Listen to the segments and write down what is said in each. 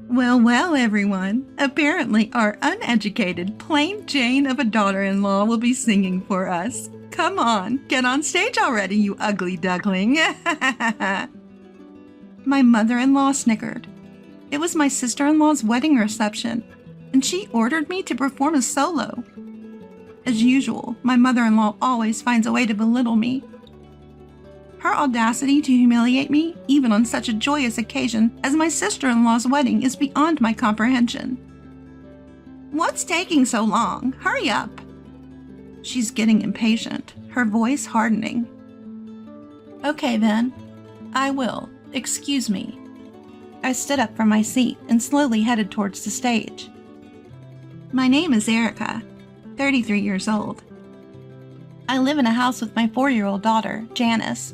Well, well, everyone. Apparently, our uneducated, plain Jane of a daughter-in-law will be singing for us. Come on, get on stage already, you ugly duckling. My mother-in-law snickered. It was my sister-in-law's wedding reception, and she ordered me to perform a solo. As usual, my mother-in-law always finds a way to belittle me. Her audacity to humiliate me, even on such a joyous occasion as my sister-in-law's wedding, is beyond my comprehension. What's taking so long? Hurry up! She's getting impatient, her voice hardening. Okay then, I will. Excuse me. I stood up from my seat and slowly headed towards the stage. My name is Erica, 33 years old. I live in a house with my 4-year-old daughter, Janice,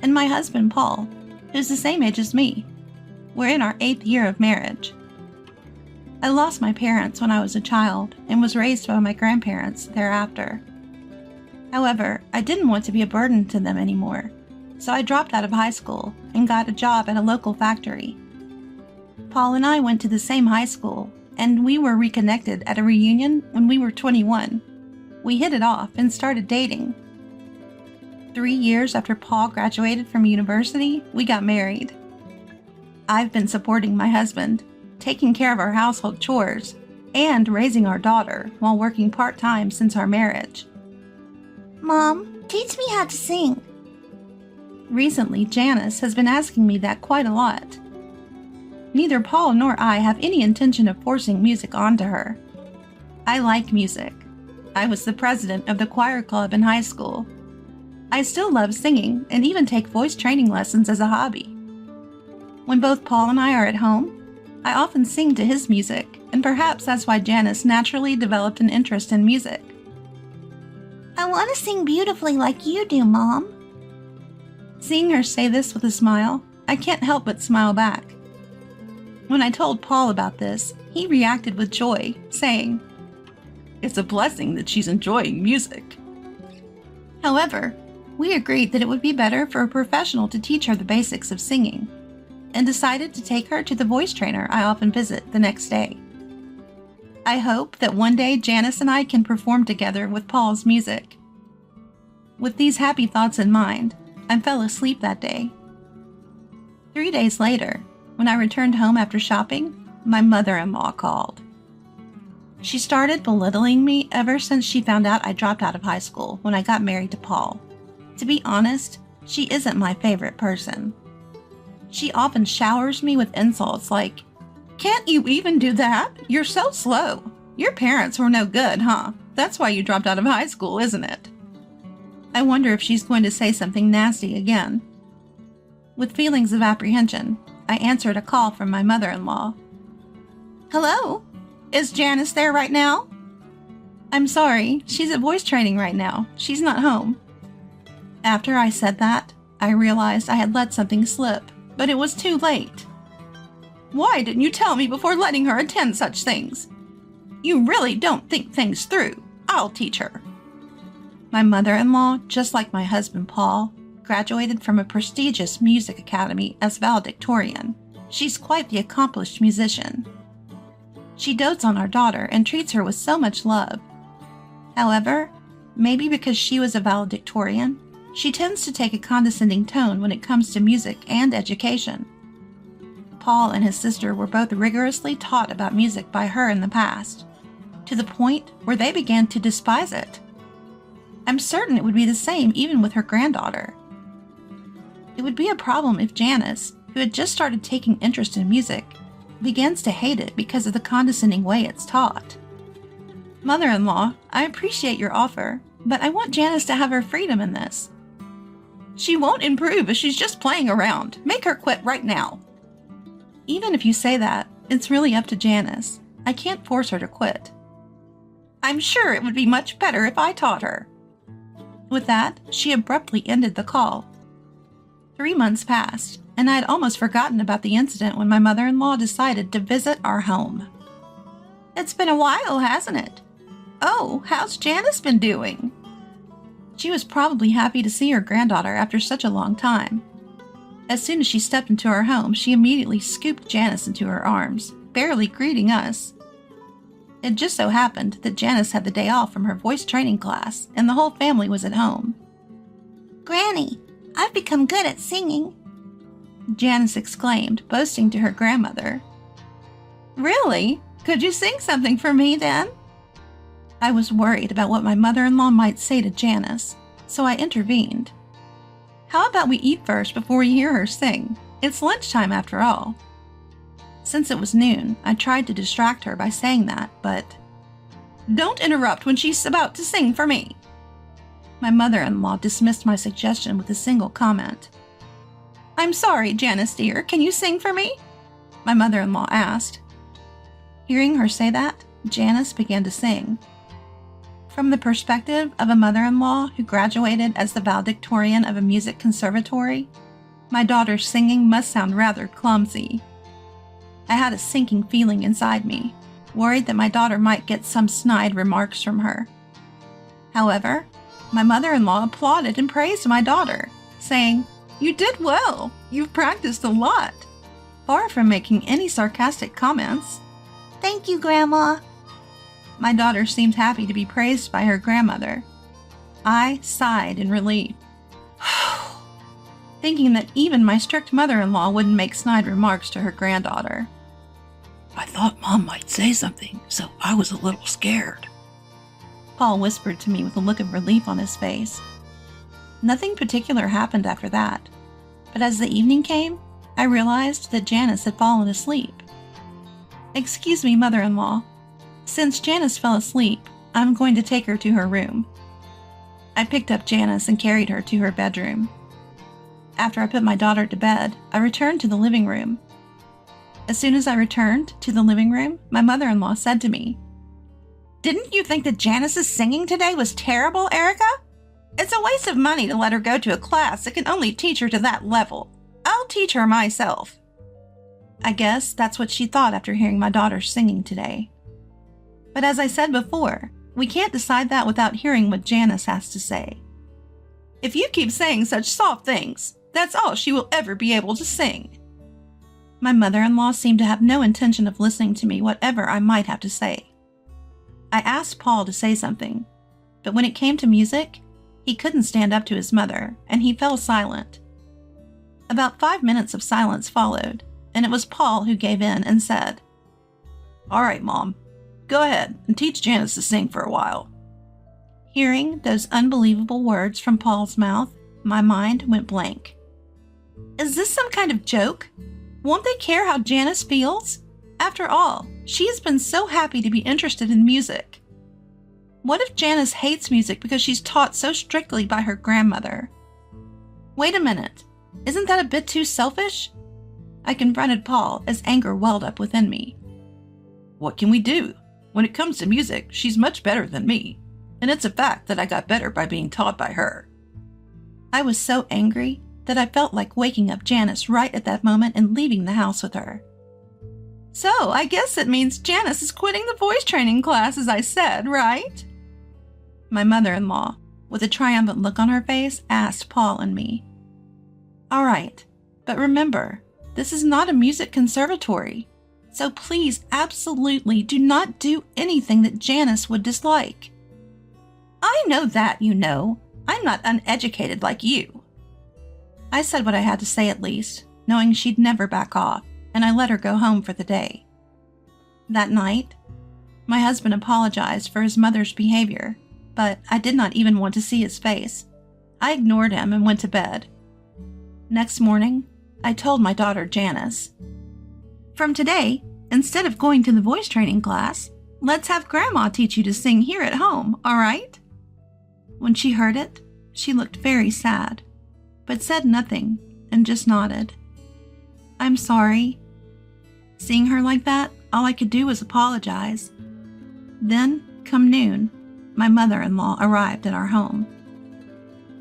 and my husband, Paul, who's the same age as me. We're in our 8th year of marriage. I lost my parents when I was a child and was raised by my grandparents thereafter. However, I didn't want to be a burden to them anymore, so I dropped out of high school and got a job at a local factory. Paul and I went to the same high school, and we were reconnected at a reunion when we were 21. We hit it off and started dating. 3 years after Paul graduated from university, we got married. I've been supporting my husband, taking care of our household chores, and raising our daughter while working part-time since our marriage. Mom, teach me how to sing. Recently, Janice has been asking me that quite a lot. Neither Paul nor I have any intention of forcing music onto her. I like music. I was the president of the choir club in high school. I still love singing and even take voice training lessons as a hobby. When both Paul and I are at home, I often sing to his music, and perhaps that's why Janice naturally developed an interest in music. I want to sing beautifully like you do, Mom. Seeing her say this with a smile, I can't help but smile back. When I told Paul about this, he reacted with joy, saying, "It's a blessing that she's enjoying music." However, we agreed that it would be better for a professional to teach her the basics of singing, and decided to take her to the voice trainer I often visit the next day. I hope that one day Janice and I can perform together with Paul's music. With these happy thoughts in mind, I fell asleep that day. 3 days later, when I returned home after shopping, my mother-in-law called. She started belittling me ever since she found out I dropped out of high school when I got married to Paul. To be honest, she isn't my favorite person. She often showers me with insults like, "Can't you even do that? You're so slow. Your parents were no good, huh? That's why you dropped out of high school, isn't it?" I wonder if she's going to say something nasty again. With feelings of apprehension, I answered a call from my mother-in-law. "Hello? Is Janice there right now?" "I'm sorry, she's at voice training right now. She's not home." After I said that, I realized I had let something slip, but it was too late. "Why didn't you tell me before letting her attend such things? You really don't think things through. I'll teach her." My mother-in-law, just like my husband Paul, graduated from a prestigious music academy as valedictorian. She's quite the accomplished musician. She dotes on our daughter and treats her with so much love. However, maybe because she was a valedictorian, she tends to take a condescending tone when it comes to music and education. Paul and his sister were both rigorously taught about music by her in the past, to the point where they began to despise it. I'm certain it would be the same even with her granddaughter. It would be a problem if Janice, who had just started taking interest in music, begins to hate it because of the condescending way it's taught. Mother-in-law, I appreciate your offer, but I want Janice to have her freedom in this. She won't improve if she's just playing around. Make her quit right now. Even if you say that, it's really up to Janice. I can't force her to quit. I'm sure it would be much better if I taught her. With that, she abruptly ended the call. 3 months passed, and I had almost forgotten about the incident when my mother-in-law decided to visit our home. It's been a while, hasn't it? Oh, how's Janice been doing? She was probably happy to see her granddaughter after such a long time. As soon as she stepped into our home, she immediately scooped Janice into her arms, barely greeting us. It just so happened that Janice had the day off from her voice training class, and the whole family was at home. Granny, I've become good at singing, Janice exclaimed, boasting to her grandmother. Really? Could you sing something for me then? I was worried about what my mother-in-law might say to Janice, so I intervened. How about we eat first before we hear her sing? It's lunchtime after all. Since it was noon, I tried to distract her by saying that, but don't interrupt when she's about to sing for me. My mother-in-law dismissed my suggestion with a single comment. I'm sorry, Janice dear, can you sing for me? My mother-in-law asked. Hearing her say that, Janice began to sing. From the perspective of a mother-in-law who graduated as the valedictorian of a music conservatory, my daughter's singing must sound rather clumsy. I had a sinking feeling inside me, worried that my daughter might get some snide remarks from her. However, my mother-in-law applauded and praised my daughter, saying, "You did well. You've practiced a lot," far from making any sarcastic comments. Thank you, Grandma. My daughter seemed happy to be praised by her grandmother. I sighed in relief, thinking that even my strict mother-in-law wouldn't make snide remarks to her granddaughter. I thought Mom might say something, so I was a little scared, Paul whispered to me with a look of relief on his face. Nothing particular happened after that, but as the evening came, I realized that Janice had fallen asleep. Excuse me, mother-in-law. Since Janice fell asleep, I'm going to take her to her room. I picked up Janice and carried her to her bedroom. After I put my daughter to bed, I returned to the living room. As soon as I returned to the living room, my mother-in-law said to me, "Didn't you think that Janice's singing today was terrible, Erica? It's a waste of money to let her go to a class that can only teach her to that level. I'll teach her myself." I guess that's what she thought after hearing my daughter singing today. But as I said before, we can't decide that without hearing what Janice has to say. If you keep saying such soft things, that's all she will ever be able to sing. My mother-in-law seemed to have no intention of listening to me, whatever I might have to say. I asked Paul to say something, but when it came to music, he couldn't stand up to his mother, and he fell silent. About 5 minutes of silence followed, and it was Paul who gave in and said, "All right, Mom, go ahead and teach Janice to sing for a while." Hearing those unbelievable words from Paul's mouth, my mind went blank. Is this some kind of joke? Won't they care how Janice feels? After all, she has been so happy to be interested in music. What if Janice hates music because she's taught so strictly by her grandmother? Wait a minute, isn't that a bit too selfish? I confronted Paul as anger welled up within me. What can we do? When it comes to music, she's much better than me, and it's a fact that I got better by being taught by her. I was so angry that I felt like waking up Janice right at that moment and leaving the house with her. So, I guess it means Janice is quitting the voice training class, as I said, right? My mother-in-law, with a triumphant look on her face, asked Paul and me. All right, but remember, this is not a music conservatory, so please absolutely do not do anything that Janice would dislike. I know that, you know. I'm not uneducated like you. I said what I had to say at least, knowing she'd never back off, and I let her go home for the day. That night, my husband apologized for his mother's behavior, but I did not even want to see his face. I ignored him and went to bed. Next morning, I told my daughter Janice, "From today, instead of going to the voice training class, let's have Grandma teach you to sing here at home, all right?" When she heard it, she looked very sad, but said nothing and just nodded. I'm sorry. Seeing her like that, all I could do was apologize. Then, come noon, my mother-in-law arrived at our home.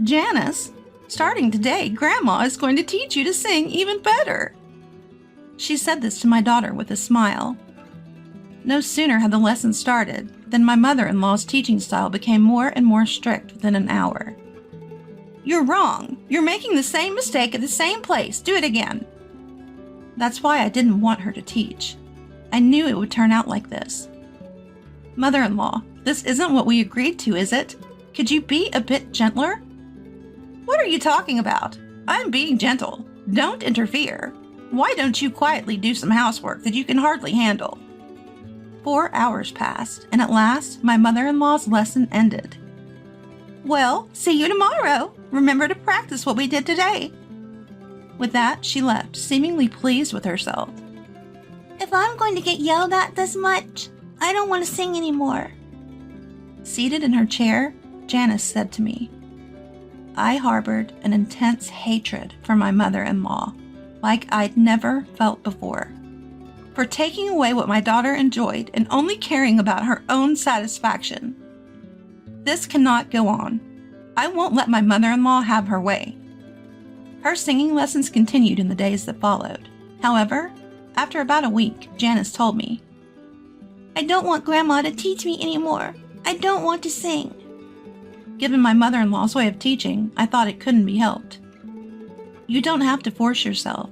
"Janice, starting today, Grandma is going to teach you to sing even better." She said this to my daughter with a smile. No sooner had the lesson started than my mother-in-law's teaching style became more and more strict within an hour. "You're wrong. You're making the same mistake at the same place. Do it again." That's why I didn't want her to teach. I knew it would turn out like this. Mother-in-law, this isn't what we agreed to, is it? Could you be a bit gentler? What are you talking about? I'm being gentle. Don't interfere. Why don't you quietly do some housework that you can hardly handle? 4 hours passed, and at last, my mother-in-law's lesson ended. Well, see you tomorrow. Remember to practice what we did today. With that, she left, seemingly pleased with herself. If I'm going to get yelled at this much, I don't want to sing anymore. Seated in her chair, Janice said to me, I harbored an intense hatred for my mother-in-law, like I'd never felt before, for taking away what my daughter enjoyed and only caring about her own satisfaction. This cannot go on. I won't let my mother-in-law have her way. Her singing lessons continued in the days that followed. However, after about a week, Janice told me, I don't want Grandma to teach me anymore. I don't want to sing. Given my mother-in-law's way of teaching, I thought it couldn't be helped. You don't have to force yourself.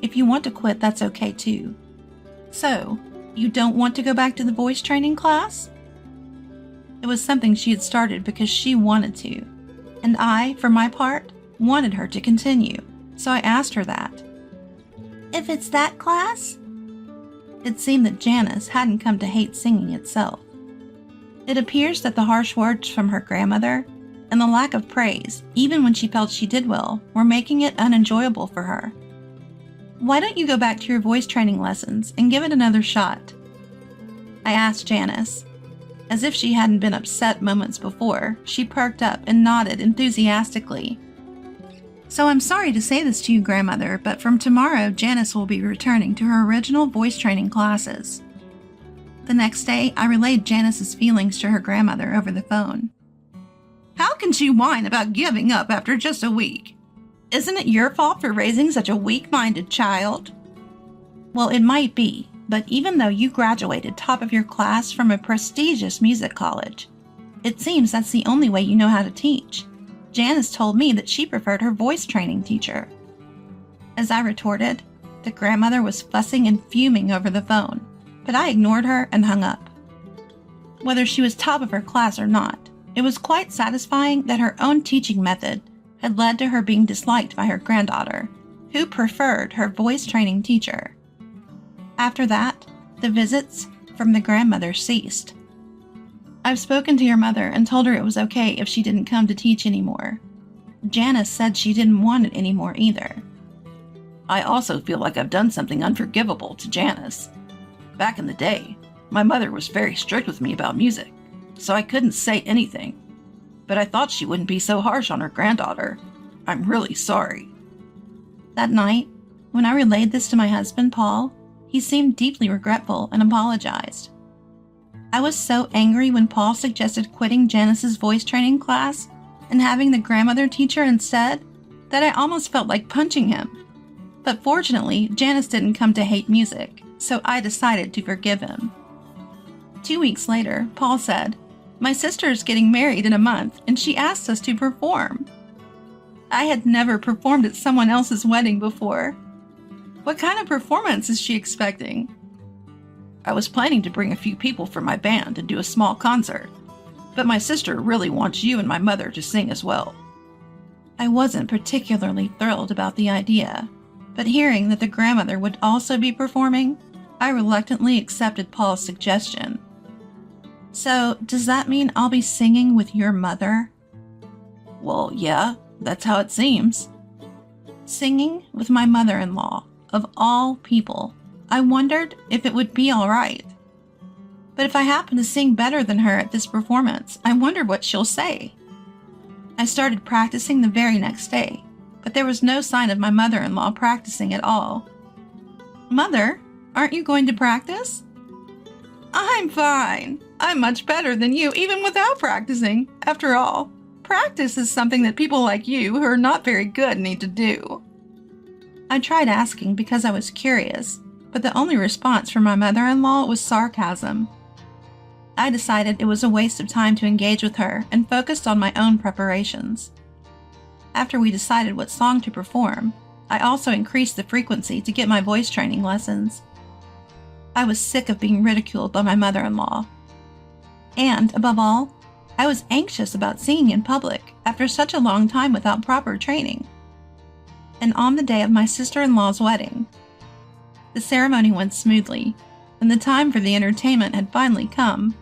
If you want to quit, that's okay too. So, you don't want to go back to the voice training class? It was something she had started because she wanted to, and I, for my part, wanted her to continue, so I asked her that. If it's that class? It seemed that Janice hadn't come to hate singing itself. It appears that the harsh words from her grandmother and the lack of praise, even when she felt she did well, were making it unenjoyable for her. Why don't you go back to your voice training lessons and give it another shot? I asked Janice. As if she hadn't been upset moments before, she perked up and nodded enthusiastically. So I'm sorry to say this to you, Grandmother, but from tomorrow, Janice will be returning to her original voice training classes. The next day, I relayed Janice's feelings to her grandmother over the phone. How can she whine about giving up after just a week? Isn't it your fault for raising such a weak-minded child? Well, it might be, but even though you graduated top of your class from a prestigious music college, it seems that's the only way you know how to teach. Janice told me that she preferred her voice training teacher. As I retorted, the grandmother was fussing and fuming over the phone, but I ignored her and hung up. Whether she was top of her class or not, it was quite satisfying that her own teaching method had led to her being disliked by her granddaughter, who preferred her voice training teacher. After that, the visits from the grandmother ceased. I've spoken to your mother and told her it was okay if she didn't come to teach anymore. Janice said she didn't want it anymore either. I also feel like I've done something unforgivable to Janice. Back in the day, my mother was very strict with me about music, so I couldn't say anything. But I thought she wouldn't be so harsh on her granddaughter. I'm really sorry. That night, when I relayed this to my husband, Paul, he seemed deeply regretful and apologized. I was so angry when Paul suggested quitting Janice's voice training class and having the grandmother teach her instead that I almost felt like punching him. But fortunately, Janice didn't come to hate music, so I decided to forgive him. 2 weeks later, Paul said, "My sister is getting married in a month, and she asked us to perform." I had never performed at someone else's wedding before. What kind of performance is she expecting? I was planning to bring a few people from my band and do a small concert, but my sister really wants you and my mother to sing as well. I wasn't particularly thrilled about the idea, but hearing that the grandmother would also be performing, I reluctantly accepted Paul's suggestion. So, does that mean I'll be singing with your mother? Well, yeah, that's how it seems. Singing with my mother-in-law, of all people. I wondered if it would be all right. But if I happen to sing better than her at this performance, I wonder what she'll say. I started practicing the very next day, but there was no sign of my mother-in-law practicing at all. Mother, aren't you going to practice? I'm fine. I'm much better than you, even without practicing. After all, practice is something that people like you who are not very good need to do. I tried asking because I was curious, but the only response from my mother-in-law was sarcasm. I decided it was a waste of time to engage with her and focused on my own preparations. After we decided what song to perform, I also increased the frequency to get my voice training lessons. I was sick of being ridiculed by my mother-in-law. And, above all, I was anxious about singing in public after such a long time without proper training. And on the day of my sister-in-law's wedding, the ceremony went smoothly, and the time for the entertainment had finally come.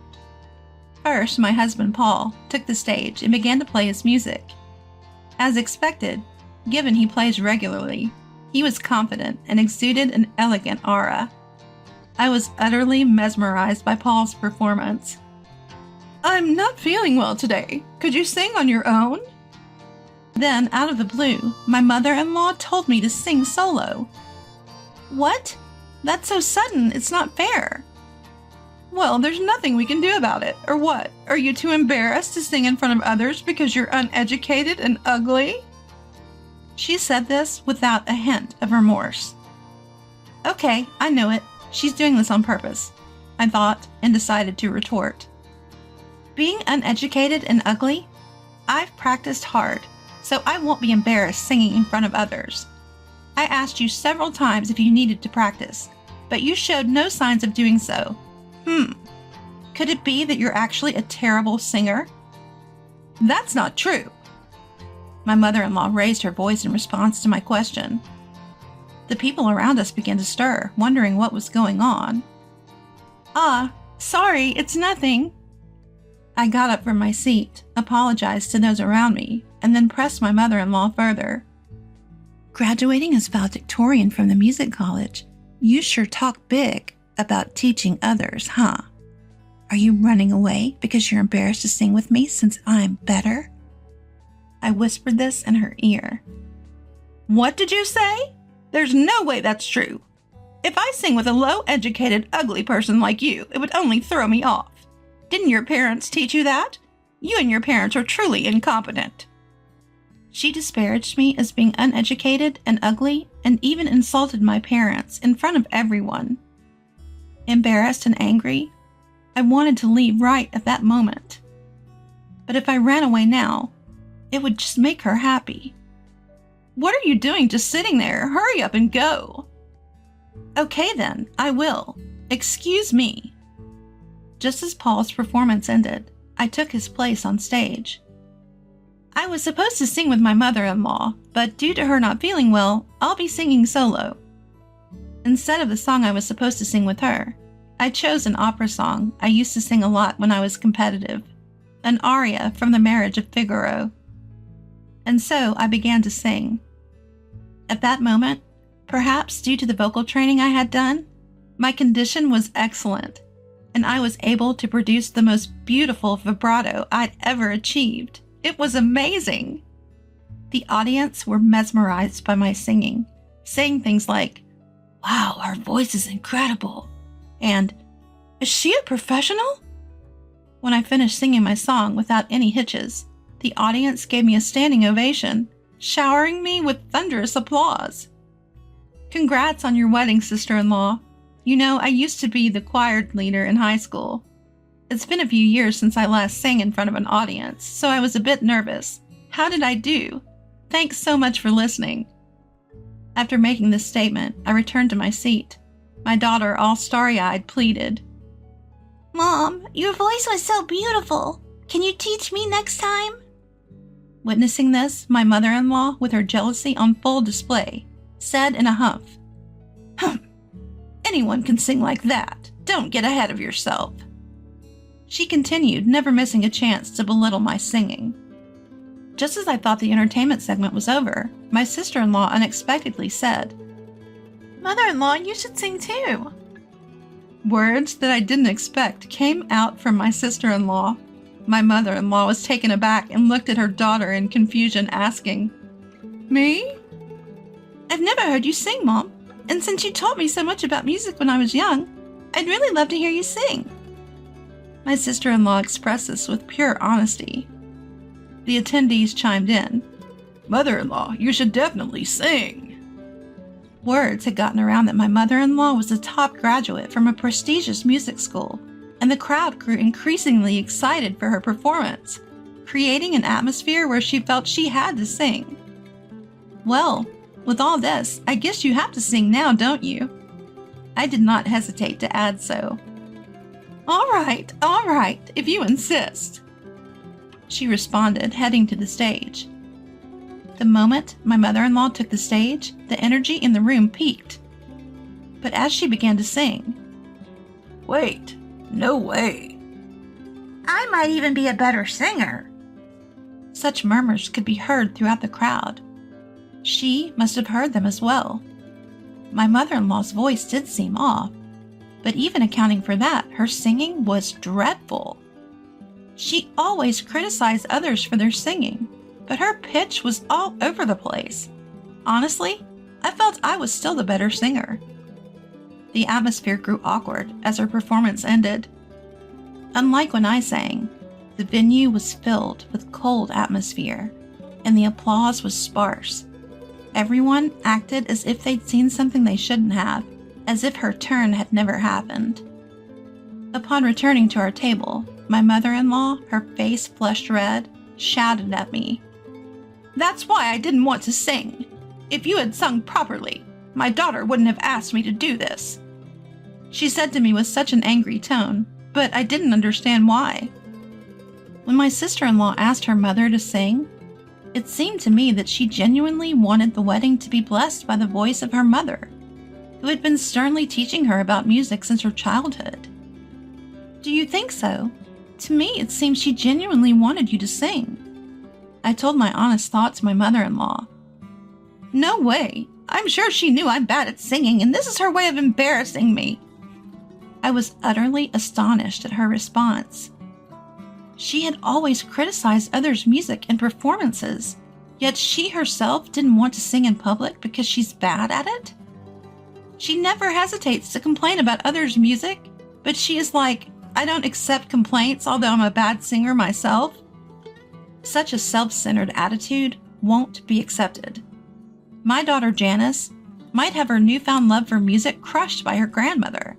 First, my husband Paul took the stage and began to play his music. As expected, given he plays regularly, he was confident and exuded an elegant aura. I was utterly mesmerized by Paul's performance. "I'm not feeling well today. Could you sing on your own?" Then, out of the blue, my mother-in-law told me to sing solo. "What? That's so sudden, it's not fair." "Well, there's nothing we can do about it, or what? Are you too embarrassed to sing in front of others because you're uneducated and ugly?" She said this without a hint of remorse. Okay, I know it. She's doing this on purpose, I thought, and decided to retort. Being uneducated and ugly? I've practiced hard, so I won't be embarrassed singing in front of others. I asked you several times if you needed to practice, but you showed no signs of doing so. Could it be that you're actually a terrible singer? That's not true. My mother-in-law raised her voice in response to my question. The people around us began to stir, wondering what was going on. Sorry, it's nothing. I got up from my seat, apologized to those around me, and then pressed my mother-in-law further. Graduating as valedictorian from the music college, you sure talk big about teaching others, huh? Are you running away because you're embarrassed to sing with me since I'm better? I whispered this in her ear. What did you say? There's no way that's true. If I sing with a low-educated, ugly person like you, it would only throw me off. Didn't your parents teach you that? You and your parents are truly incompetent. She disparaged me as being uneducated and ugly, and even insulted my parents in front of everyone. Embarrassed and angry, I wanted to leave right at that moment. But if I ran away now, it would just make her happy. What are you doing just sitting there? Hurry up and go. Okay then, I will. Excuse me. Just as Paul's performance ended, I took his place on stage. I was supposed to sing with my mother-in-law, but due to her not feeling well, I'll be singing solo. Instead of the song I was supposed to sing with her, I chose an opera song I used to sing a lot when I was competitive, an aria from The Marriage of Figaro. And so I began to sing. At that moment, perhaps due to the vocal training I had done, my condition was excellent, and I was able to produce the most beautiful vibrato I'd ever achieved. It was amazing. The audience were mesmerized by my singing, saying things like, "Wow, her voice is incredible," and "Is she a professional?" When I finished singing my song without any hitches, the audience gave me a standing ovation, showering me with thunderous applause. Congrats on your wedding, sister-in-law. You know, I used to be the choir leader in high school. It's been a few years since I last sang in front of an audience, so I was a bit nervous. How did I do? Thanks so much for listening. After making this statement, I returned to my seat. My daughter, all starry-eyed, pleaded, Mom, your voice was so beautiful. Can you teach me next time? Witnessing this, my mother-in-law, with her jealousy on full display, said in a huff, Anyone can sing like that. Don't get ahead of yourself. She continued, never missing a chance to belittle my singing. Just as I thought the entertainment segment was over, my sister-in-law unexpectedly said, Mother-in-law, you should sing too. Words that I didn't expect came out from my sister-in-law. My mother-in-law was taken aback and looked at her daughter in confusion, asking, Me? I've never heard you sing, Mom, and since you taught me so much about music when I was young, I'd really love to hear you sing. My sister-in-law expressed this with pure honesty. The attendees chimed in, Mother-in-law, you should definitely sing. Words had gotten around that my mother-in-law was a top graduate from a prestigious music school, and the crowd grew increasingly excited for her performance, creating an atmosphere where she felt she had to sing. Well, with all this, I guess you have to sing now, don't you? I did not hesitate to add so. All right, if you insist," she responded, heading to the stage. The moment my mother-in-law took the stage, the energy in the room peaked. But as she began to sing, Wait, no way. I might even be a better singer. such murmurs could be heard throughout the crowd. She must have heard them as well. My mother-in-law's voice did seem off, but even accounting for that, her singing was dreadful. She always criticized others for their singing, but her pitch was all over the place. Honestly, I felt I was still the better singer. The atmosphere grew awkward as her performance ended. Unlike when I sang, the venue was filled with cold atmosphere, and the applause was sparse. Everyone acted as if they'd seen something they shouldn't have, as if her turn had never happened. Upon returning to our table, my mother-in-law, her face flushed red, shouted at me, "That's why I didn't want to sing. If you had sung properly, my daughter wouldn't have asked me to do this." She said to me with such an angry tone, but I didn't understand why. When my sister-in-law asked her mother to sing, it seemed to me that she genuinely wanted the wedding to be blessed by the voice of her mother, who had been sternly teaching her about music since her childhood. "Do you think so? To me, it seems she genuinely wanted you to sing." I told my honest thought to my mother-in-law. "No way. I'm sure she knew I'm bad at singing, and this is her way of embarrassing me." I was utterly astonished at her response. She had always criticized others' music and performances, yet she herself didn't want to sing in public because she's bad at it? She never hesitates to complain about others' music, but she is like, "I don't accept complaints, although I'm a bad singer myself." Such a self-centered attitude won't be accepted. My daughter Janice might have her newfound love for music crushed by her grandmother.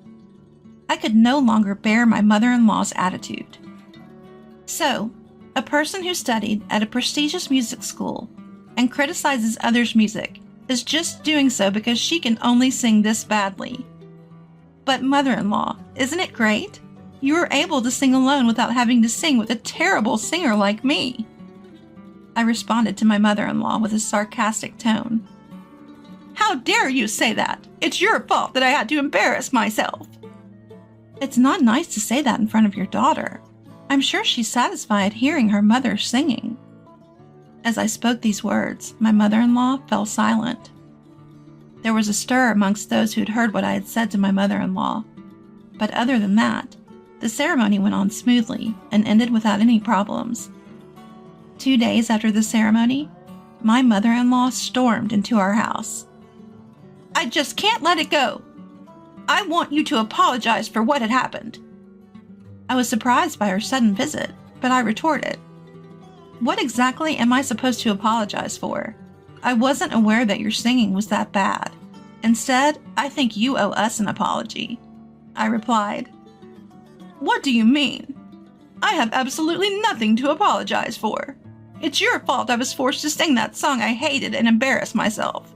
I could no longer bear my mother-in-law's attitude. So, a person who studied at a prestigious music school and criticizes others' music is just doing so because she can only sing this badly. But mother-in-law, isn't it great? You are able to sing alone without having to sing with a terrible singer like me. I responded to my mother-in-law with a sarcastic tone. "How dare you say that? It's your fault that I had to embarrass myself." It's not nice to say that in front of your daughter. I'm sure she's satisfied hearing her mother singing. As I spoke these words, my mother-in-law fell silent. There was a stir amongst those who'd heard what I had said to my mother-in-law. But other than that, the ceremony went on smoothly and ended without any problems. 2 days after the ceremony, my mother-in-law stormed into our house. "I just can't let it go. I want you to apologize for what had happened." I was surprised by her sudden visit, but I retorted, "What exactly am I supposed to apologize for? I wasn't aware that your singing was that bad. Instead, I think you owe us an apology." I replied, "What do you mean? I have absolutely nothing to apologize for. It's your fault I was forced to sing that song I hated and embarrass myself."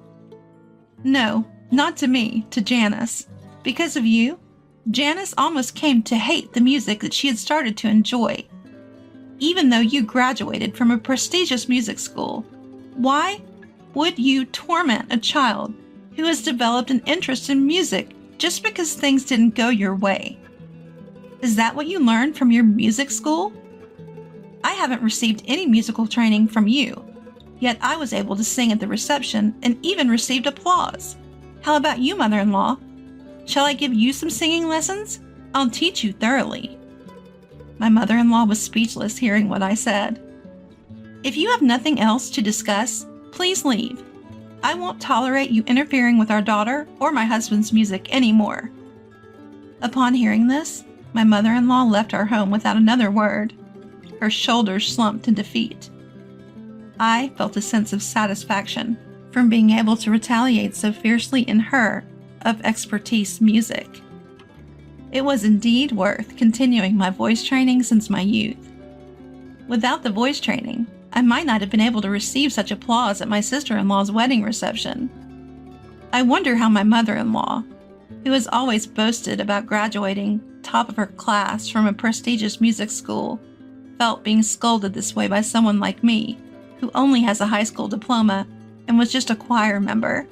"No, not to me, to Janice. Because of you, Janice almost came to hate the music that she had started to enjoy. Even though you graduated from a prestigious music school, why would you torment a child who has developed an interest in music just because things didn't go your way? Is that what you learned from your music school? I haven't received any musical training from you, yet I was able to sing at the reception and even received applause. How about you, mother-in-law? Shall I give you some singing lessons? I'll teach you thoroughly." My mother-in-law was speechless hearing what I said. "If you have nothing else to discuss, please leave. I won't tolerate you interfering with our daughter or my husband's music anymore." Upon hearing this, my mother-in-law left our home without another word. Her shoulders slumped in defeat. I felt a sense of satisfaction from being able to retaliate so fiercely in her of expertise music. It was indeed worth continuing my voice training since my youth. Without the voice training, I might not have been able to receive such applause at my sister-in-law's wedding reception. I wonder how my mother-in-law, who has always boasted about graduating top of her class from a prestigious music school, felt being scolded this way by someone like me, who only has a high school diploma and was just a choir member.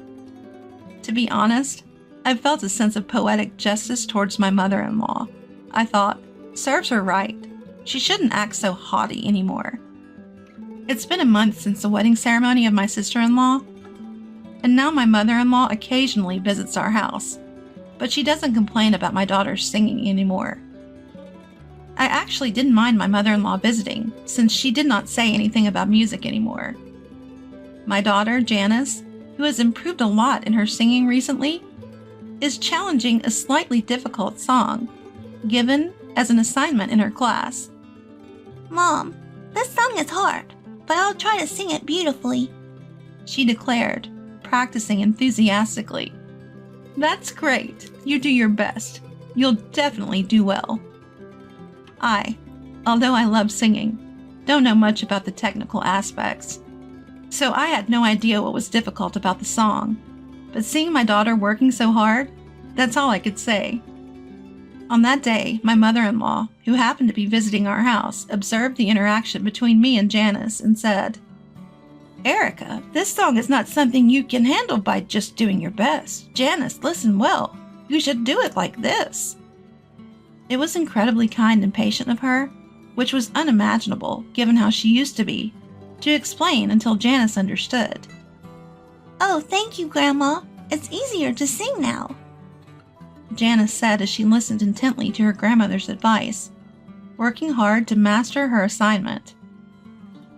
To be honest, I felt a sense of poetic justice towards my mother-in-law. I thought, serves her right. She shouldn't act so haughty anymore. It's been a month since the wedding ceremony of my sister-in-law, and now my mother-in-law occasionally visits our house, but she doesn't complain about my daughter's singing anymore. I actually didn't mind my mother-in-law visiting, since she did not say anything about music anymore. My daughter, Janice, who has improved a lot in her singing recently, is challenging a slightly difficult song, given as an assignment in her class. Mom, this song is hard, but I'll try to sing it beautifully, she declared, practicing enthusiastically. That's great. You do your best. You'll definitely do well. Although I love singing, don't know much about the technical aspects, so I had no idea what was difficult about the song. But seeing my daughter working so hard, that's all I could say. On that day, my mother-in-law, who happened to be visiting our house, observed the interaction between me and Janice and said, "Erica, this song is not something you can handle by just doing your best. Janice, listen well. You should do it like this." It was incredibly kind and patient of her, which was unimaginable given how she used to be, to explain until Janice understood. "Oh, thank you, Grandma. It's easier to sing now," Janice said as she listened intently to her grandmother's advice, working hard to master her assignment.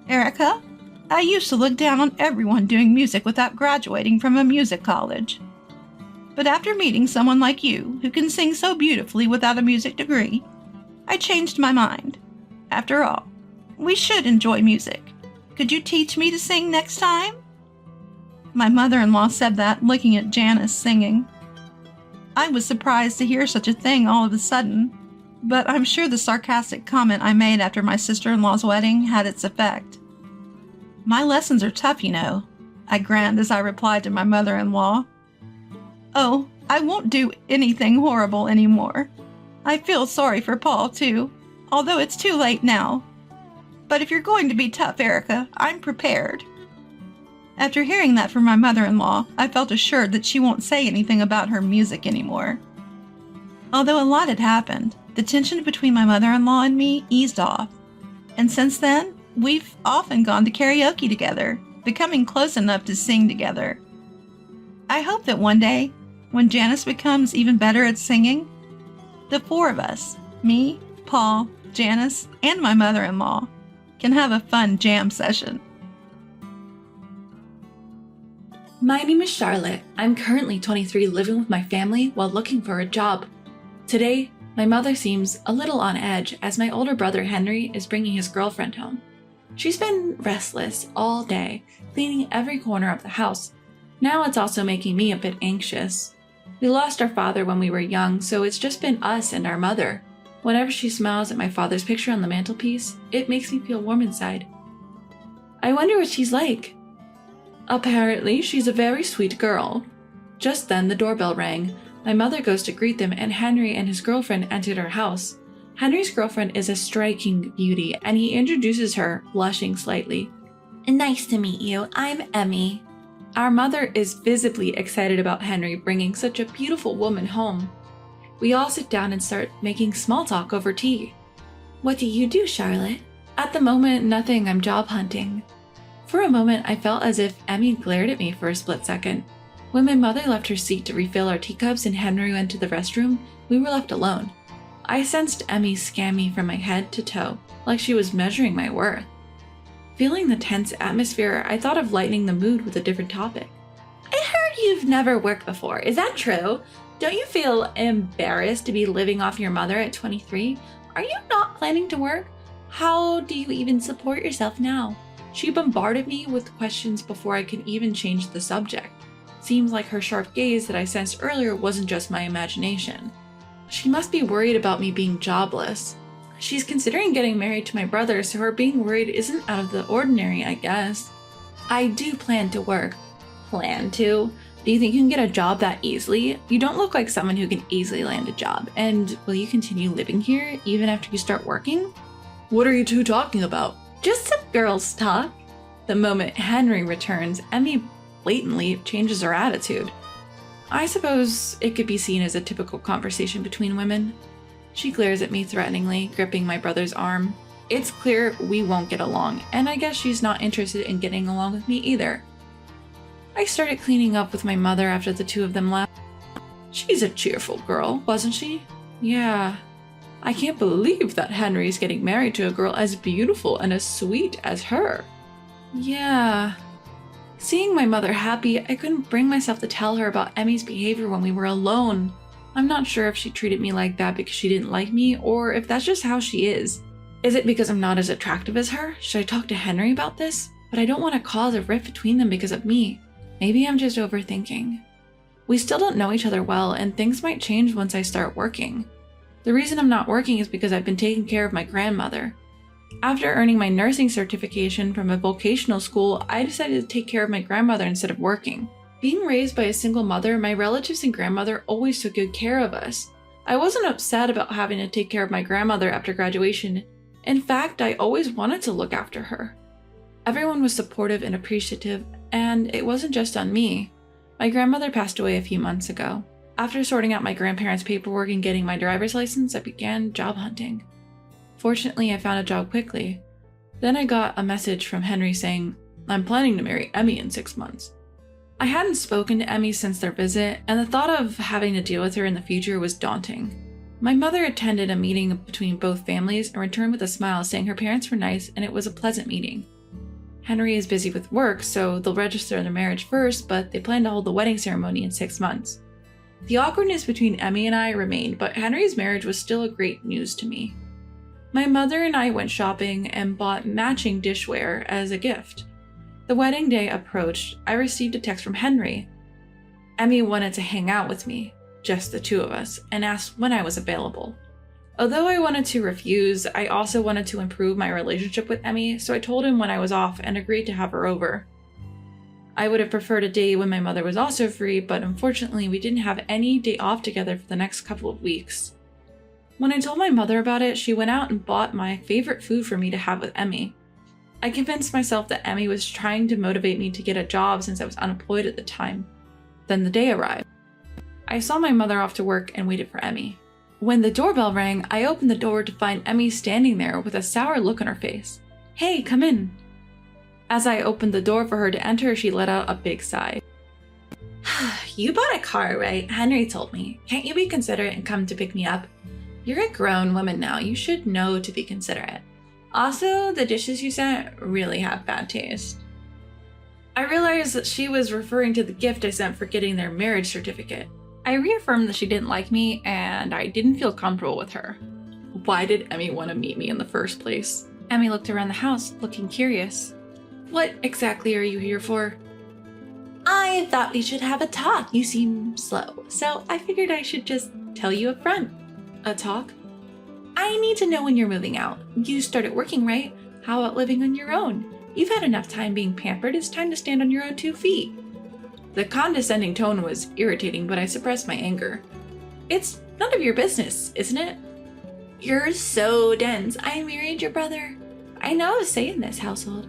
"Erica, I used to look down on everyone doing music without graduating from a music college. But after meeting someone like you, who can sing so beautifully without a music degree, I changed my mind. After all, we should enjoy music. Could you teach me to sing next time?" My mother-in-law said that, looking at Janice singing. I was surprised to hear such a thing all of a sudden, but I'm sure the sarcastic comment I made after my sister-in-law's wedding had its effect. "My lessons are tough, you know," I grinned as I replied to my mother-in-law. "Oh, I won't do anything horrible anymore. I feel sorry for Paul, too, although it's too late now. But if you're going to be tough, Erica, I'm prepared." After hearing that from my mother-in-law, I felt assured that she won't say anything about her music anymore. Although a lot had happened, the tension between my mother-in-law and me eased off, and since then, we've often gone to karaoke together, becoming close enough to sing together. I hope that one day, when Janice becomes even better at singing, the four of us, me, Paul, Janice, and my mother-in-law, can have a fun jam session. My name is Charlotte. I'm currently 23, living with my family while looking for a job. Today, my mother seems a little on edge as my older brother Henry is bringing his girlfriend home. She's been restless all day, cleaning every corner of the house. Now it's also making me a bit anxious. We lost our father when we were young, so it's just been us and our mother. Whenever she smiles at my father's picture on the mantelpiece, it makes me feel warm inside. I wonder what she's like. Apparently, she's a very sweet girl. Just then, the doorbell rang. My mother goes to greet them, and Henry and his girlfriend entered our house. Henry's girlfriend is a striking beauty, and he introduces her, blushing slightly. "Nice to meet you. I'm Emmy." Our mother is visibly excited about Henry bringing such a beautiful woman home. We all sit down and start making small talk over tea. "What do you do, Charlotte?" At the moment, nothing. I'm job hunting. For a moment, I felt as if Emmy glared at me for a split second. When my mother left her seat to refill our teacups and Henry went to the restroom, we were left alone. I sensed Emmy scan me from my head to toe, like she was measuring my worth. Feeling the tense atmosphere, I thought of lightening the mood with a different topic. "I heard you've never worked before. Is that true? Don't you feel embarrassed to be living off your mother at 23? Are you not planning to work? How do you even support yourself now?" She bombarded me with questions before I could even change the subject. Seems like her sharp gaze that I sensed earlier wasn't just my imagination. She must be worried about me being jobless. She's considering getting married to my brother, so her being worried isn't out of the ordinary, I guess. "I do plan to work." "Plan to? Do you think you can get a job that easily? You don't look like someone who can easily land a job. And will you continue living here even after you start working? What are you two talking about? Just some girls talk. The moment Henry returns, Emmy blatantly changes her attitude. I suppose it could be seen as a typical conversation between women. She glares at me threateningly, gripping my brother's arm. It's clear we won't get along, and I guess she's not interested in getting along with me either. I started cleaning up with my mother after the two of them left. She's a cheerful girl, wasn't she? Yeah. I can't believe that Henry's getting married to a girl as beautiful and as sweet as her. Yeah. Seeing my mother happy, I couldn't bring myself to tell her about Emmy's behavior when we were alone. I'm not sure if she treated me like that because she didn't like me, or if that's just how she is. Is it because I'm not as attractive as her? Should I talk to Henry about this? But I don't want to cause a rift between them because of me. Maybe I'm just overthinking. We still don't know each other well, and things might change once I start working. The reason I'm not working is because I've been taking care of my grandmother. After earning my nursing certification from a vocational school, I decided to take care of my grandmother instead of working. Being raised by a single mother, my relatives and grandmother always took good care of us. I wasn't upset about having to take care of my grandmother after graduation. In fact, I always wanted to look after her. Everyone was supportive and appreciative, and it wasn't just on me. My grandmother passed away a few months ago. After sorting out my grandparents' paperwork and getting my driver's license, I began job hunting. Fortunately, I found a job quickly. Then I got a message from Henry saying, "I'm planning to marry Emmy in 6 months." I hadn't spoken to Emmy since their visit, and the thought of having to deal with her in the future was daunting. My mother attended a meeting between both families and returned with a smile, saying her parents were nice and it was a pleasant meeting. Henry is busy with work, so they'll register their marriage first, but they plan to hold the wedding ceremony in 6 months. The awkwardness between Emmy and I remained, but Henry's marriage was still a great news to me. My mother and I went shopping and bought matching dishware as a gift. The wedding day approached. I received a text from Henry. Emmy wanted to hang out with me, just the two of us, and asked when I was available. Although I wanted to refuse, I also wanted to improve my relationship with Emmy, so I told him when I was off and agreed to have her over. I would have preferred a day when my mother was also free, but unfortunately we didn't have any day off together for the next couple of weeks. When I told my mother about it, she went out and bought my favorite food for me to have with Emmy. I convinced myself that Emmy was trying to motivate me to get a job since I was unemployed at the time. Then the day arrived. I saw my mother off to work and waited for Emmy. When the doorbell rang, I opened the door to find Emmy standing there with a sour look on her face. "Hey, come in." As I opened the door for her to enter, she let out a big sigh. "You bought a car, right? Henry told me. Can't you be considerate and come to pick me up? You're a grown woman now. You should know to be considerate. Also, the dishes you sent really have bad taste." I realized that she was referring to the gift I sent for getting their marriage certificate. I reaffirmed that she didn't like me and I didn't feel comfortable with her. Why did Emmy want to meet me in the first place? Emmy looked around the house, looking curious. "What exactly are you here for?" "I thought we should have a talk. You seem slow, so I figured I should just tell you up front." "A talk?" "I need to know when you're moving out. You started working, right? How about living on your own? You've had enough time being pampered. It's time to stand on your own 2 feet. The condescending tone was irritating, but I suppressed my anger. "It's none of your business, isn't it?" "You're so dense. I married your brother. I know a say in this household.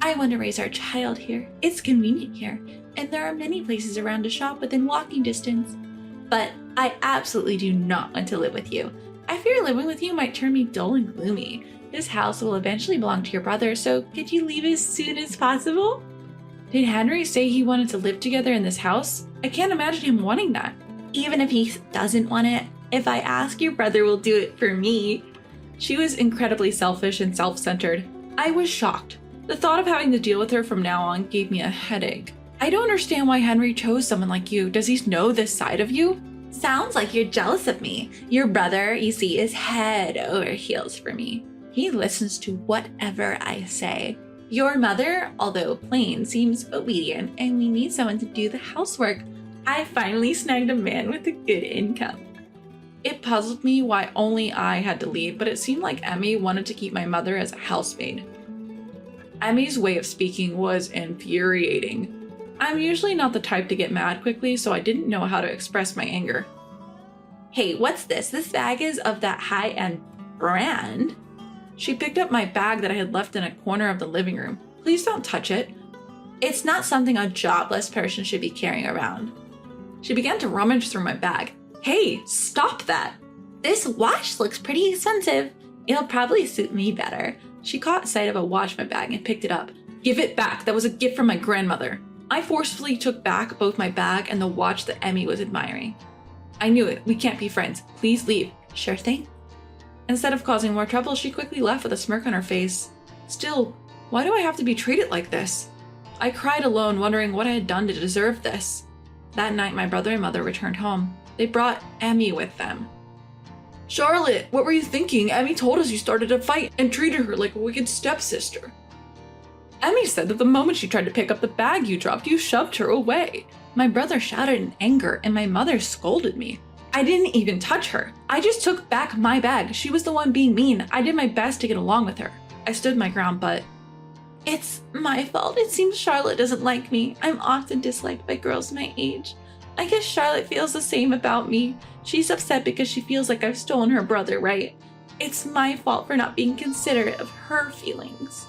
I want to raise our child here. It's convenient here, and there are many places around to shop within walking distance. But I absolutely do not want to live with you. I fear living with you might turn me dull and gloomy. This house will eventually belong to your brother, so could you leave as soon as possible?" Did Henry say he wanted to live together in this house? I can't imagine him wanting that. "Even if he doesn't want it, if I ask, your brother will do it for me." She was incredibly selfish and self-centered. I was shocked. The thought of having to deal with her from now on gave me a headache. I don't understand why Henry chose someone like you. Does he know this side of you? "Sounds like you're jealous of me. Your brother, you see, is head over heels for me. He listens to whatever I say. Your mother, although plain, seems obedient, and we need someone to do the housework. I finally snagged a man with a good income." It puzzled me why only I had to leave, but it seemed like Emmy wanted to keep my mother as a housemaid. Emmy's way of speaking was infuriating. I'm usually not the type to get mad quickly, so I didn't know how to express my anger. Hey, what's this? This bag is of that high-end brand. She picked up my bag that I had left in a corner of the living room. Please don't touch it. It's not something a jobless person should be carrying around. She began to rummage through my bag. Hey, stop that! This watch looks pretty expensive. It'll probably suit me better. She caught sight of a watch in my bag and picked it up. Give it back. That was a gift from my grandmother. I forcefully took back both my bag and the watch that Emmy was admiring. I knew it. We can't be friends. Please leave. Sure thing. Instead of causing more trouble, she quickly left with a smirk on her face. Still, why do I have to be treated like this? I cried alone, wondering what I had done to deserve this. That night, my brother and mother returned home. They brought Emmy with them. Charlotte, what were you thinking? Emmy told us you started a fight and treated her like a wicked stepsister. Emmy said that the moment she tried to pick up the bag you dropped, you shoved her away. My brother shouted in anger, and my mother scolded me. I didn't even touch her. I just took back my bag. She was the one being mean. I did my best to get along with her. I stood my ground, but it's my fault. It seems Charlotte doesn't like me. I'm often disliked by girls my age. I guess Charlotte feels the same about me. She's upset because she feels like I've stolen her brother, right? It's my fault for not being considerate of her feelings.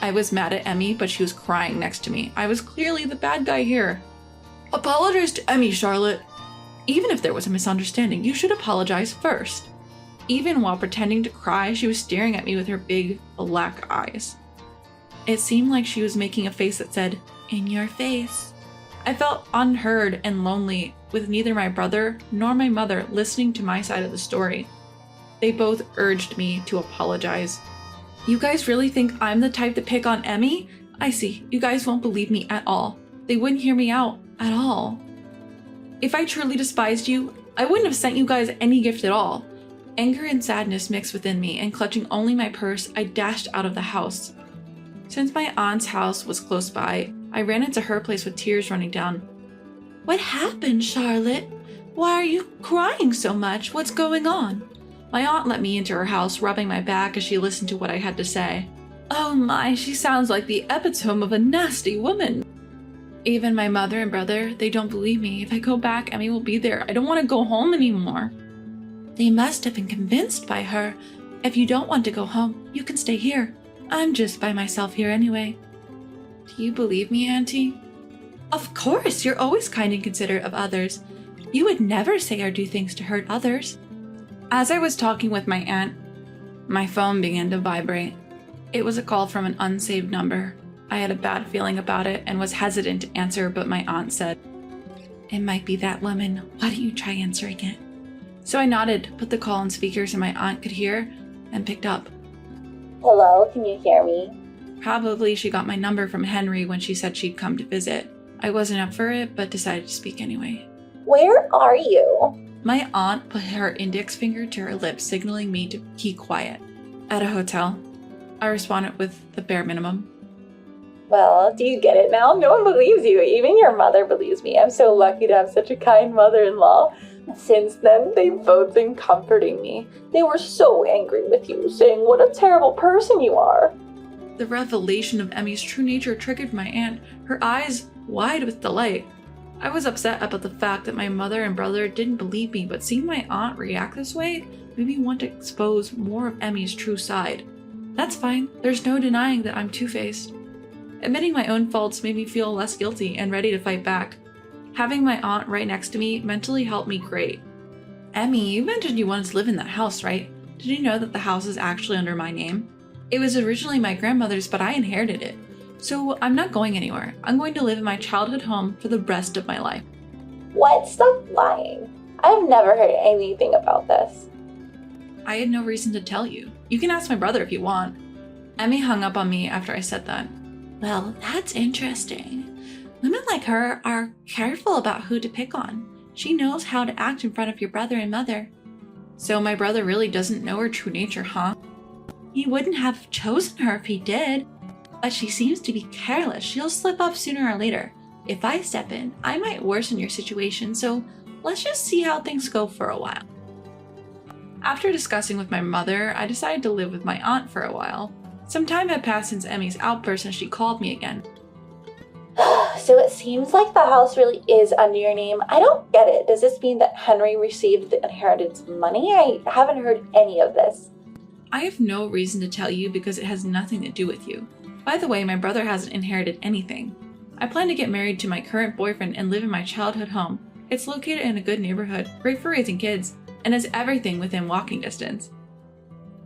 I was mad at Emmy, but she was crying next to me. I was clearly the bad guy here. Apologize to Emmy, Charlotte. Even if there was a misunderstanding, you should apologize first. Even while pretending to cry, she was staring at me with her big, black eyes. It seemed like she was making a face that said, "In your face." I felt unheard and lonely, with neither my brother nor my mother listening to my side of the story. They both urged me to apologize. You guys really think I'm the type to pick on Emmy? I see. You guys won't believe me at all. They wouldn't hear me out at all. If I truly despised you, I wouldn't have sent you guys any gift at all. Anger and sadness mixed within me, and clutching only my purse, I dashed out of the house. Since my aunt's house was close by, I ran into her place with tears running down. What happened, Charlotte? Why are you crying so much? What's going on? My aunt let me into her house, rubbing my back as she listened to what I had to say. Oh my, she sounds like the epitome of a nasty woman. Even my mother and brother, they don't believe me. If I go back, Emmy will be there. I don't want to go home anymore. They must have been convinced by her. If you don't want to go home, you can stay here. I'm just by myself here anyway. Do you believe me, Auntie? Of course, you're always kind and considerate of others. You would never say or do things to hurt others. As I was talking with my aunt, my phone began to vibrate. It was a call from an unsaved number. I had a bad feeling about it and was hesitant to answer, but my aunt said, "It might be that woman. Why don't you try answering it?" So I nodded, put the call on speaker so my aunt could hear, and picked up. Hello, can you hear me? Probably she got my number from Henry when she said she'd come to visit. I wasn't up for it, but decided to speak anyway. Where are you? My aunt put her index finger to her lips, signaling me to keep quiet. At a hotel. I responded with the bare minimum. Well, do you get it now? No one believes you. Even your mother believes me. I'm so lucky to have such a kind mother-in-law. Since then, they've both been comforting me. They were so angry with you, saying what a terrible person you are. The revelation of Emmy's true nature triggered my aunt, her eyes wide with delight. I was upset about the fact that my mother and brother didn't believe me, but seeing my aunt react this way made me want to expose more of Emmy's true side. That's fine. There's no denying that I'm two-faced. Admitting my own faults made me feel less guilty and ready to fight back. Having my aunt right next to me mentally helped me great. Emmy, you mentioned you wanted to live in that house, right? Did you know that the house is actually under my name? It was originally my grandmother's, but I inherited it. So I'm not going anywhere. I'm going to live in my childhood home for the rest of my life. What? Stop lying. I've never heard anything about this. I had no reason to tell you. You can ask my brother if you want. Emmy hung up on me after I said that. Well, that's interesting. Women like her are careful about who to pick on. She knows how to act in front of your brother and mother. So my brother really doesn't know her true nature, huh? He wouldn't have chosen her if he did. But she seems to be careless. She'll slip up sooner or later. If I step in, I might worsen your situation, so let's just see how things go for a while. After discussing with my mother, I decided to live with my aunt for a while. Some time had passed since Emmy's outburst and she called me again. so it seems like the house really is under your name. I don't get it. Does this mean that Henry received the inheritance money? I haven't heard any of this. I have no reason to tell you because it has nothing to do with you. By the way, my brother hasn't inherited anything. I plan to get married to my current boyfriend and live in my childhood home. It's located in a good neighborhood, great for raising kids, and has everything within walking distance.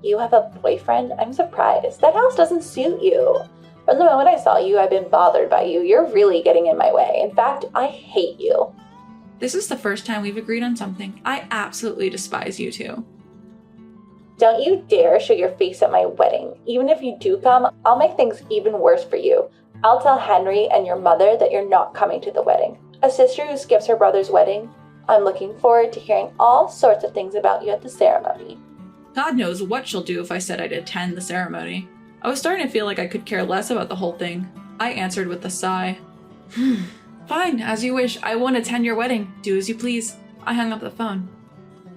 You have a boyfriend? I'm surprised. That house doesn't suit you. From the moment I saw you, I've been bothered by you. You're really getting in my way. In fact, I hate you. This is the first time we've agreed on something. I absolutely despise you two. Don't you dare show your face at my wedding. Even if you do come, I'll make things even worse for you. I'll tell Henry and your mother that you're not coming to the wedding. A sister who skips her brother's wedding. I'm looking forward to hearing all sorts of things about you at the ceremony. God knows what she'll do if I said I'd attend the ceremony. I was starting to feel like I could care less about the whole thing. I answered with a sigh. Fine, as you wish. I won't attend your wedding. Do as you please. I hung up the phone.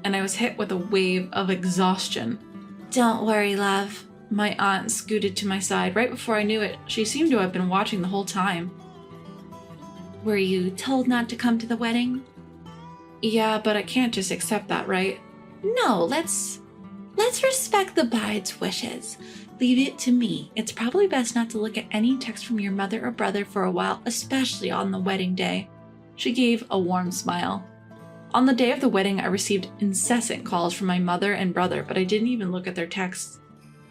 And I was hit with a wave of exhaustion. Don't worry, love. My aunt scooted to my side. Right before I knew it, she seemed to have been watching the whole time. Were you told not to come to the wedding? Yeah, but I can't just accept that, right? No, let's respect the bride's wishes. Leave it to me. It's probably best not to look at any text from your mother or brother for a while, especially on the wedding day. She gave a warm smile. On the day of the wedding, I received incessant calls from my mother and brother, but I didn't even look at their texts.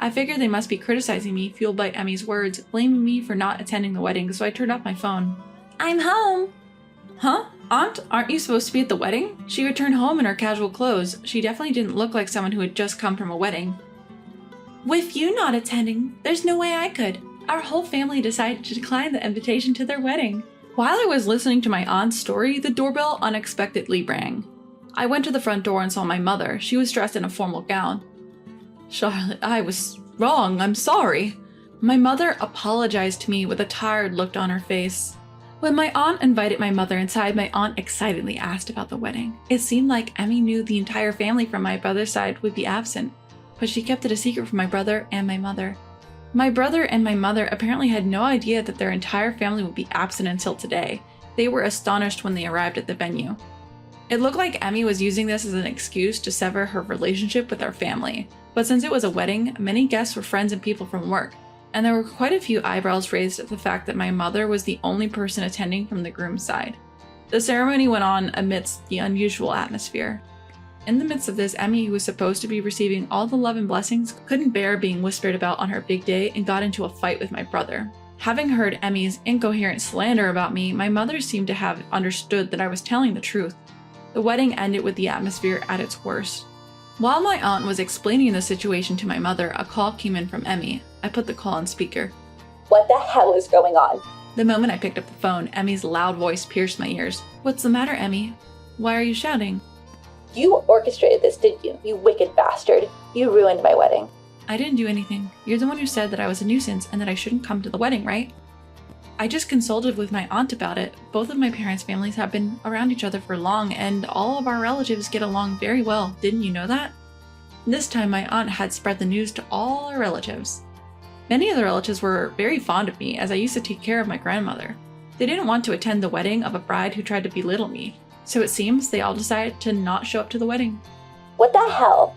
I figured they must be criticizing me, fueled by Emmy's words, blaming me for not attending the wedding, so I turned off my phone. I'm home! Huh? Aunt, aren't you supposed to be at the wedding? She returned home in her casual clothes. She definitely didn't look like someone who had just come from a wedding. With you not attending, there's no way I could. Our whole family decided to decline the invitation to their wedding. While I was listening to my aunt's story, the doorbell unexpectedly rang. I went to the front door and saw my mother. She was dressed in a formal gown. Charlotte, I was wrong. I'm sorry. My mother apologized to me with a tired look on her face. When my aunt invited my mother inside, my aunt excitedly asked about the wedding. It seemed like Emmy knew the entire family from my brother's side would be absent, but she kept it a secret from my brother and my mother. My brother and my mother apparently had no idea that their entire family would be absent until today. They were astonished when they arrived at the venue. It looked like Emmy was using this as an excuse to sever her relationship with our family, but since it was a wedding, many guests were friends and people from work, and there were quite a few eyebrows raised at the fact that my mother was the only person attending from the groom's side. The ceremony went on amidst the unusual atmosphere. In the midst of this, Emmy, who was supposed to be receiving all the love and blessings, couldn't bear being whispered about on her big day and got into a fight with my brother. Having heard Emmy's incoherent slander about me, my mother seemed to have understood that I was telling the truth. The wedding ended with the atmosphere at its worst. While my aunt was explaining the situation to my mother, a call came in from Emmy. I put the call on speaker. What the hell is going on? The moment I picked up the phone, Emmy's loud voice pierced my ears. What's the matter, Emmy? Why are you shouting? You orchestrated this, didn't you? You wicked bastard. You ruined my wedding. I didn't do anything. You're the one who said that I was a nuisance and that I shouldn't come to the wedding, right? I just consulted with my aunt about it. Both of my parents' families have been around each other for long, and all of our relatives get along very well. Didn't you know that? This time, my aunt had spread the news to all our relatives. Many of the relatives were very fond of me, as I used to take care of my grandmother. They didn't want to attend the wedding of a bride who tried to belittle me, so it seems they all decided to not show up to the wedding. What the hell?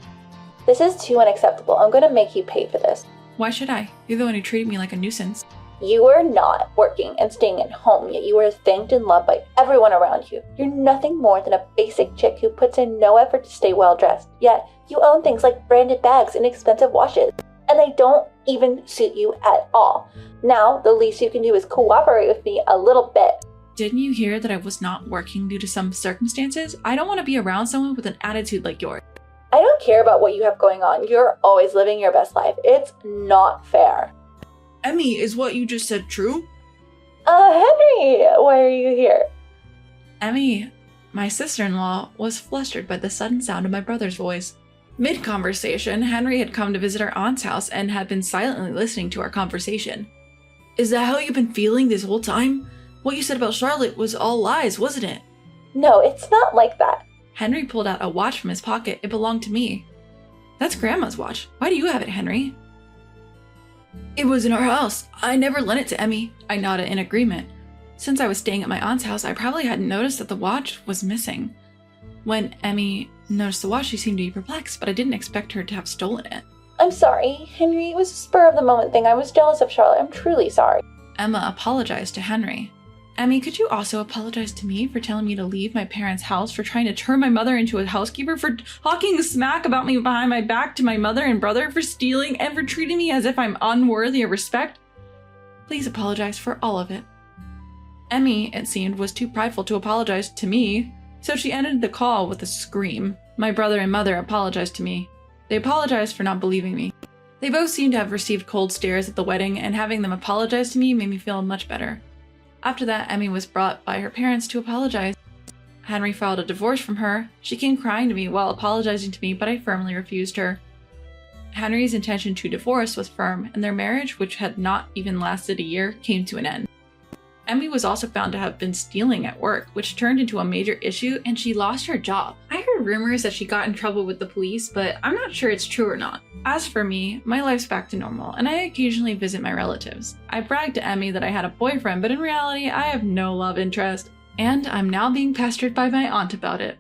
This is too unacceptable. I'm gonna make you pay for this. Why should I? You're the one who treated me like a nuisance. You were not working and staying at home, yet you were thanked and loved by everyone around you. You're nothing more than a basic chick who puts in no effort to stay well dressed, yet you own things like branded bags and expensive watches, and they don't even suit you at all. Now, the least you can do is cooperate with me a little bit. Didn't you hear that I was not working due to some circumstances? I don't want to be around someone with an attitude like yours. I don't care about what you have going on. You're always living your best life. It's not fair. Emmy, is what you just said true? Henry, why are you here? Emmy, my sister-in-law, was flustered by the sudden sound of my brother's voice. Mid-conversation, Henry had come to visit our aunt's house and had been silently listening to our conversation. Is that how you've been feeling this whole time? What you said about Charlotte was all lies, wasn't it? No, it's not like that. Henry pulled out a watch from his pocket. It belonged to me. That's Grandma's watch. Why do you have it, Henry? It was in our house. I never lent it to Emmy. I nodded in agreement. Since I was staying at my aunt's house, I probably hadn't noticed that the watch was missing. When Emmy noticed the watch, she seemed to be perplexed, but I didn't expect her to have stolen it. I'm sorry, Henry. It was a spur of the moment thing. I was jealous of Charlotte. I'm truly sorry. Emma apologized to Henry. Emmy, could you also apologize to me for telling me to leave my parents' house, for trying to turn my mother into a housekeeper, for talking smack about me behind my back to my mother and brother, for stealing, and for treating me as if I'm unworthy of respect? Please apologize for all of it. Emmy, it seemed, was too prideful to apologize to me, so she ended the call with a scream. My brother and mother apologized to me. They apologized for not believing me. They both seemed to have received cold stares at the wedding, and having them apologize to me made me feel much better. After that, Emmy was brought by her parents to apologize. Henry filed a divorce from her. She came crying to me while apologizing to me, but I firmly refused her. Henry's intention to divorce was firm, and their marriage, which had not even lasted a year, came to an end. Emmy was also found to have been stealing at work, which turned into a major issue, and she lost her job. I heard rumors that she got in trouble with the police, but I'm not sure it's true or not. As for me, my life's back to normal, and I occasionally visit my relatives. I bragged to Emmy that I had a boyfriend, but in reality, I have no love interest. And I'm now being pestered by my aunt about it.